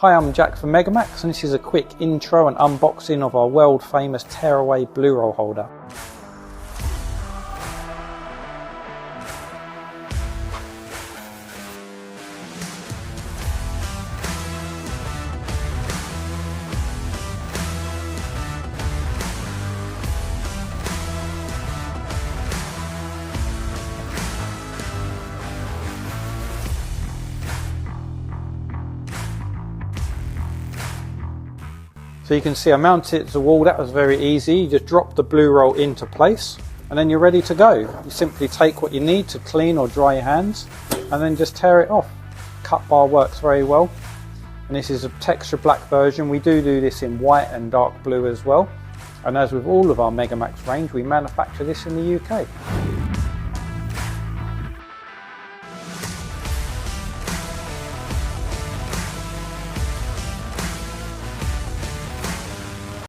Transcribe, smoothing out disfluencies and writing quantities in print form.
Hi, I'm Jack from MegaMaxx, and this is a quick intro and unboxing of our world famous tearaway blue roll holder. So you can see I mounted it to the wall. That was very easy. You just drop the blue roll into place and then you're ready to go. You simply take what you need to clean or dry your hands and then just tear it off. Cut bar works very well. And this is a texture black version. We do this in white and dark blue as well. And as with all of our MegaMaxx range, we manufacture this in the UK.